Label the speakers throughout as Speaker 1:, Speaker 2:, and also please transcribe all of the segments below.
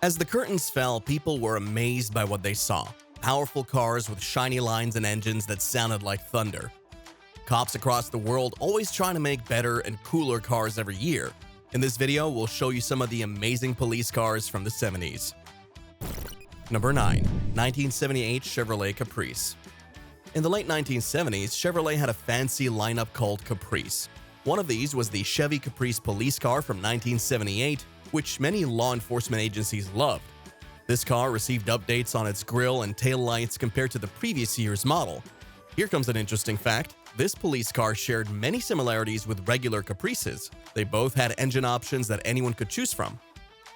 Speaker 1: As the curtains fell, people were amazed by what they saw. Powerful cars with shiny lines and engines that sounded like thunder. Cops across the world always trying to make better and cooler cars every year. In this video, we'll show you some of the amazing police cars from the 70s. Number 9. 1978 Chevrolet Caprice. In the late 1970s, Chevrolet had a fancy lineup called Caprice. One of these was the Chevy Caprice police car from 1978, which many law enforcement agencies loved. This car received updates on its grille and taillights compared to the previous year's model. Here comes an interesting fact. This police car shared many similarities with regular Caprices. They both had engine options that anyone could choose from.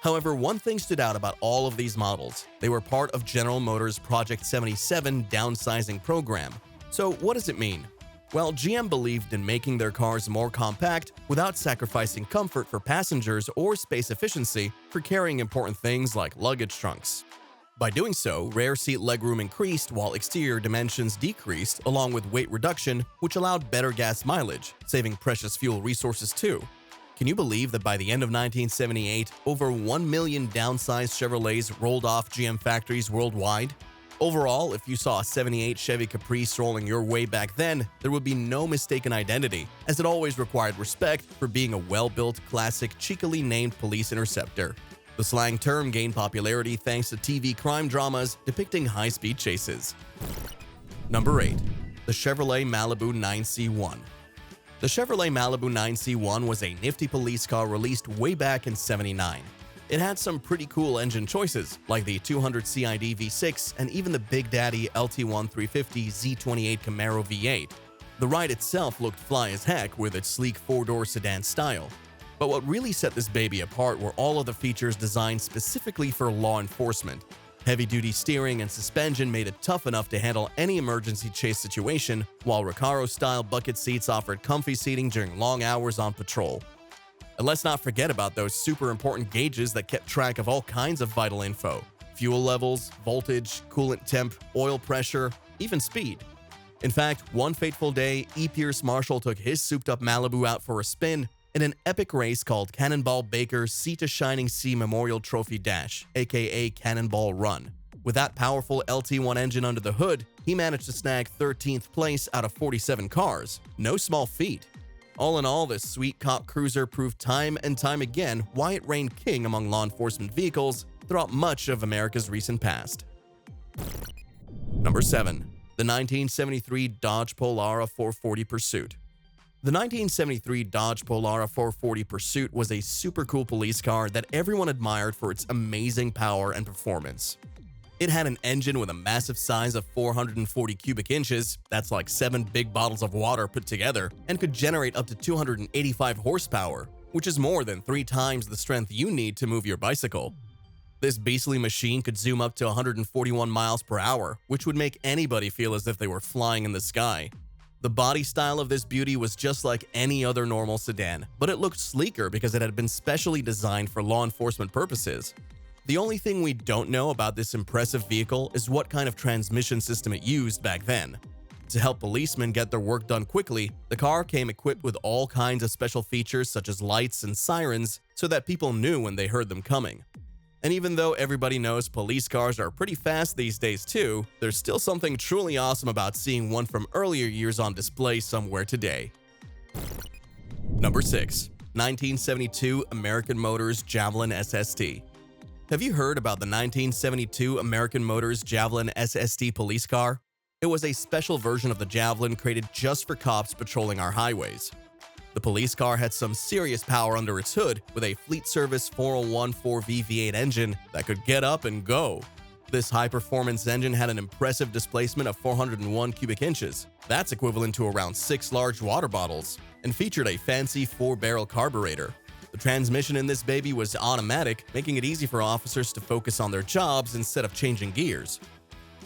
Speaker 1: However, one thing stood out about all of these models. They were part of General Motors' Project 77 downsizing program. So what does it mean? Well, GM believed in making their cars more compact without sacrificing comfort for passengers or space efficiency for carrying important things like luggage trunks. By doing so, rear seat legroom increased while exterior dimensions decreased, along with weight reduction, which allowed better gas mileage, saving precious fuel resources too. Can you believe that by the end of 1978, over 1 million downsized Chevrolets rolled off GM factories worldwide? Overall, if you saw a 78 Chevy Caprice rolling your way back then, there would be no mistaken identity, as it always required respect for being a well-built, classic, cheekily named police interceptor. The slang term gained popularity thanks to TV crime dramas depicting high-speed chases. Number 8. The Chevrolet Malibu 9C1. The Chevrolet Malibu 9C1 was a nifty police car released way back in '79. It had some pretty cool engine choices, like the 200 CID V6 and even the Big Daddy LT1 350 Z28 Camaro V8. The ride itself looked fly as heck with its sleek four-door sedan style. But what really set this baby apart were all of the features designed specifically for law enforcement. Heavy-duty steering and suspension made it tough enough to handle any emergency chase situation, while Recaro-style bucket seats offered comfy seating during long hours on patrol. And let's not forget about those super important gauges that kept track of all kinds of vital info: fuel levels, voltage, coolant temp, oil pressure, even speed. In fact, one fateful day, E. Pierce Marshall took his souped-up Malibu out for a spin in an epic race called Cannonball Baker's Sea to Shining Sea Memorial Trophy Dash, aka Cannonball Run. With that powerful LT1 engine under the hood, he managed to snag 13th place out of 47 cars. No small feat. All in all, this sweet cop cruiser proved time and time again why it reigned king among law enforcement vehicles throughout much of America's recent past. Number 7. The 1973 Dodge Polara 440 Pursuit. The 1973 Dodge Polara 440 Pursuit was a super cool police car that everyone admired for its amazing power and performance. It had an engine with a massive size of 440 cubic inches, that's like 7 big bottles of water put together, and could generate up to 285 horsepower, which is more than 3 times the strength you need to move your bicycle. This beastly machine could zoom up to 141 miles per hour, which would make anybody feel as if they were flying in the sky. The body style of this beauty was just like any other normal sedan, but it looked sleeker because it had been specially designed for law enforcement purposes. The only thing we don't know about this impressive vehicle is what kind of transmission system it used back then. To help policemen get their work done quickly, the car came equipped with all kinds of special features such as lights and sirens so that people knew when they heard them coming. And even though everybody knows police cars are pretty fast these days too, there's still something truly awesome about seeing one from earlier years on display somewhere today. Number 6. 1972 American Motors Javelin SST. Have you heard about the 1972 American Motors Javelin SST police car? It was a special version of the Javelin created just for cops patrolling our highways. The police car had some serious power under its hood with a Fleet Service 401 4V V8 engine that could get up and go. This high-performance engine had an impressive displacement of 401 cubic inches. That's equivalent to around 6 large water bottles, and featured a fancy 4-barrel carburetor. The transmission in this baby was automatic, making it easy for officers to focus on their jobs instead of changing gears.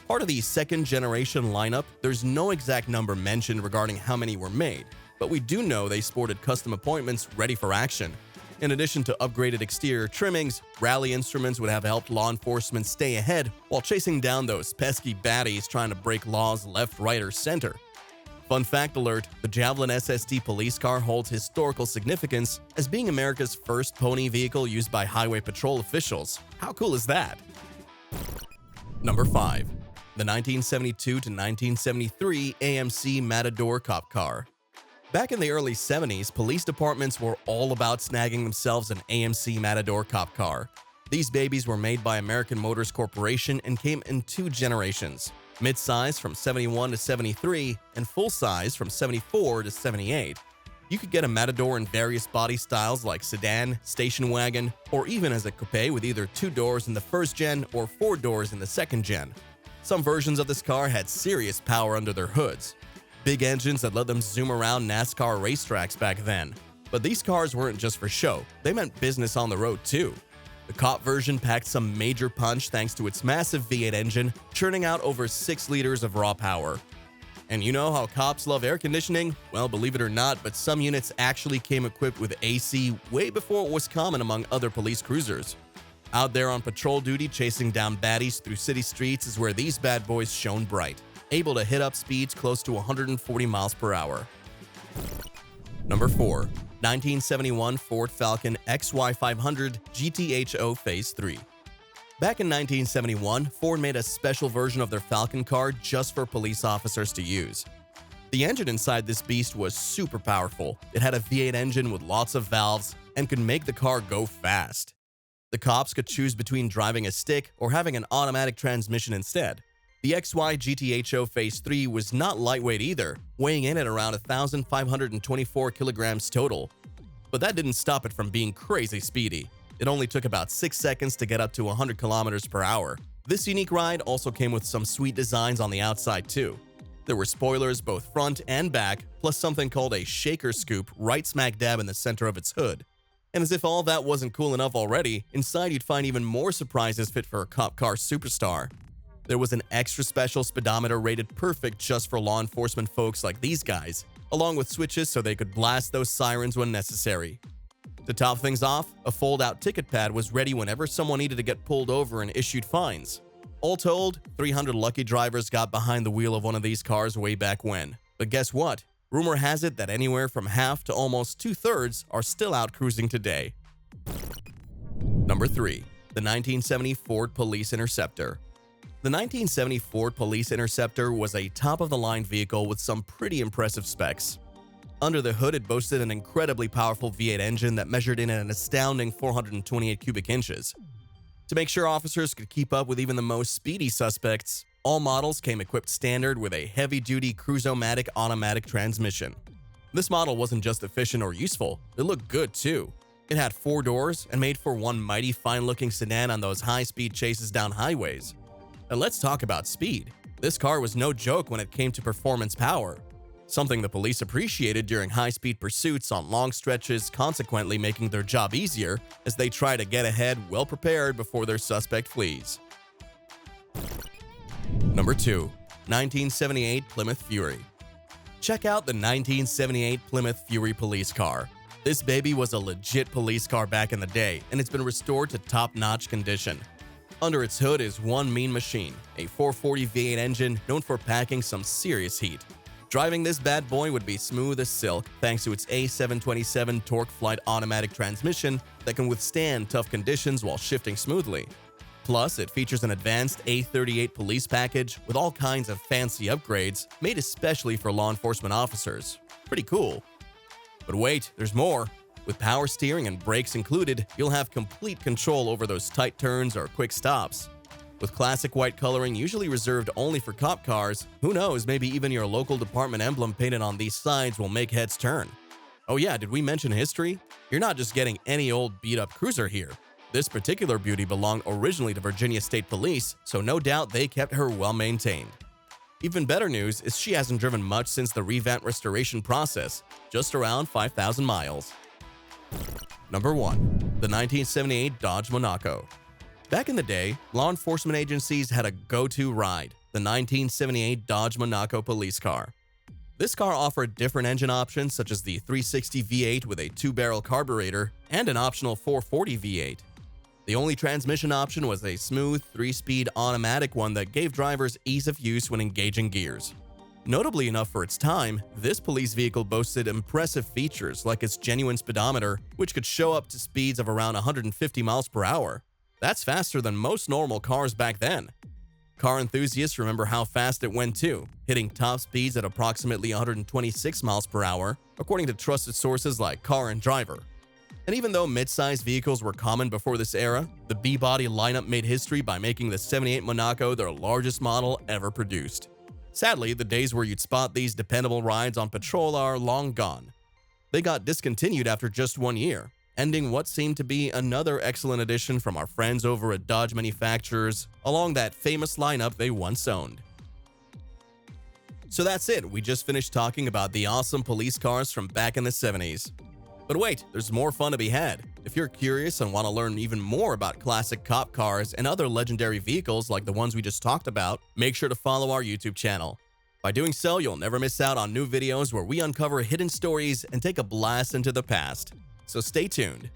Speaker 1: Part of the second-generation lineup, there's no exact number mentioned regarding how many were made, but we do know they sported custom appointments ready for action. In addition to upgraded exterior trimmings, rally instruments would have helped law enforcement stay ahead while chasing down those pesky baddies trying to break laws left, right, or center. Fun fact alert, the Javelin SST police car holds historical significance as being America's first pony vehicle used by highway patrol officials. How cool is that? Number 5. The 1972 to 1973 AMC Matador Cop Car. Back in the early 70s, police departments were all about snagging themselves an AMC Matador Cop Car. These babies were made by American Motors Corporation and came in 2 generations. Mid-size from 71 to 73, and full-size from 74 to 78. You could get a Matador in various body styles like sedan, station wagon, or even as a coupe with either 2 doors in the first gen or 4 doors in the second gen. Some versions of this car had serious power under their hoods. Big engines that let them zoom around NASCAR racetracks back then. But these cars weren't just for show, they meant business on the road too. The Cop version packed some major punch thanks to its massive V8 engine, churning out over 6 liters of raw power. And you know how cops love air conditioning? Well, believe it or not, but some units actually came equipped with AC way before it was common among other police cruisers. Out there on patrol duty chasing down baddies through city streets is where these bad boys shone bright, able to hit up speeds close to 140 miles per hour. Number 4. 1971 Ford Falcon XY500 GTHO Phase 3. Back in 1971, Ford made a special version of their Falcon car just for police officers to use. The engine inside this beast was super powerful. It had a V8 engine with lots of valves and could make the car go fast. The cops could choose between driving a stick or having an automatic transmission instead. The XY GTHO Phase 3 was not lightweight either, weighing in at around 1,524 kilograms total. But that didn't stop it from being crazy speedy. It only took about 6 seconds to get up to 100 kilometers per hour. This unique ride also came with some sweet designs on the outside too. There were spoilers both front and back, plus something called a shaker scoop right smack dab in the center of its hood. And as if all that wasn't cool enough already, inside you'd find even more surprises fit for a cop car superstar. There was an extra special speedometer rated perfect just for law enforcement folks like these guys, along with switches so they could blast those sirens when necessary. To top things off, a fold-out ticket pad was ready whenever someone needed to get pulled over and issued fines. All told, 300 lucky drivers got behind the wheel of one of these cars way back when. But guess what? Rumor has it that anywhere from half to almost 2/3 are still out cruising today. Number 3. The 1970 Ford Police Interceptor. The 1970 Ford Police Interceptor was a top-of-the-line vehicle with some pretty impressive specs. Under the hood, it boasted an incredibly powerful V8 engine that measured in at an astounding 428 cubic inches. To make sure officers could keep up with even the most speedy suspects, all models came equipped standard with a heavy-duty Cruise-O-Matic automatic transmission. This model wasn't just efficient or useful, it looked good too. It had 4 doors and made for one mighty fine-looking sedan on those high-speed chases down highways. And let's talk about speed. This car was no joke when it came to performance power, something the police appreciated during high-speed pursuits on long stretches, consequently making their job easier as they try to get ahead well prepared before their suspect flees. Number 2. 1978 Plymouth Fury. Check out the 1978 Plymouth Fury police car. This baby was a legit police car back in the day, and it's been restored to top-notch condition. Under its hood is one mean machine, a 440 V8 engine known for packing some serious heat. Driving this bad boy would be smooth as silk thanks to its A727 Torque Flight automatic transmission that can withstand tough conditions while shifting smoothly. Plus, it features an advanced A38 police package with all kinds of fancy upgrades made especially for law enforcement officers. Pretty cool. But wait, there's more. With power steering and brakes included, you'll have complete control over those tight turns or quick stops. With classic white coloring usually reserved only for cop cars, who knows, maybe even your local department emblem painted on these sides will make heads turn. Oh yeah, did we mention history? You're not just getting any old beat-up cruiser here. This particular beauty belonged originally to Virginia State Police, so no doubt they kept her well maintained. Even better news is she hasn't driven much since the revamp restoration process, just around 5,000 miles. Number 1. The 1978 Dodge Monaco. Back in the day, law enforcement agencies had a go-to ride, the 1978 Dodge Monaco police car. This car offered different engine options such as the 360 V8 with a 2-barrel carburetor and an optional 440 V8. The only transmission option was a smooth 3-speed automatic one that gave drivers ease of use when engaging gears. Notably enough for its time, this police vehicle boasted impressive features like its genuine speedometer, which could show up to speeds of around 150 miles per hour. That's faster than most normal cars back then. Car enthusiasts remember how fast it went too, hitting top speeds at approximately 126 miles per hour, according to trusted sources like Car and Driver. And even though mid-sized vehicles were common before this era, the B-body lineup made history by making the '78 Monaco their largest model ever produced. Sadly, the days where you'd spot these dependable rides on patrol are long gone. They got discontinued after just 1 year, ending what seemed to be another excellent addition from our friends over at Dodge manufacturers along that famous lineup they once owned. So that's it, we just finished talking about the awesome police cars from back in the 70s. But wait, there's more fun to be had. If you're curious and want to learn even more about classic cop cars and other legendary vehicles like the ones we just talked about, make sure to follow our YouTube channel. By doing so, you'll never miss out on new videos where we uncover hidden stories and take a blast into the past. So stay tuned.